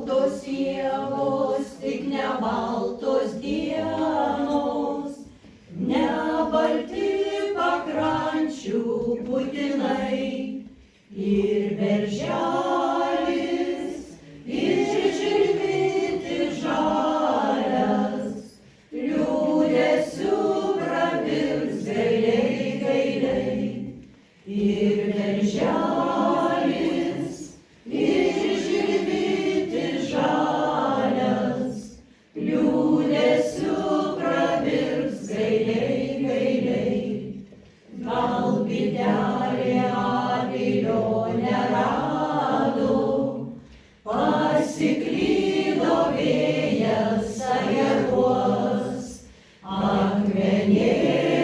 baltos ievos, tik ne baltos dienos, ne balti pakrančių putinai ir berželis, ir žilvitis žalias, liūdesiu pravirs gailiai, gailiai. Ir berželis, ir žilvitis žalias, liūdesiu pravirs gailiai, gailiai. Gal bitelė avilio nerado, pasiklydo vėjas ajeruos, akmenėlis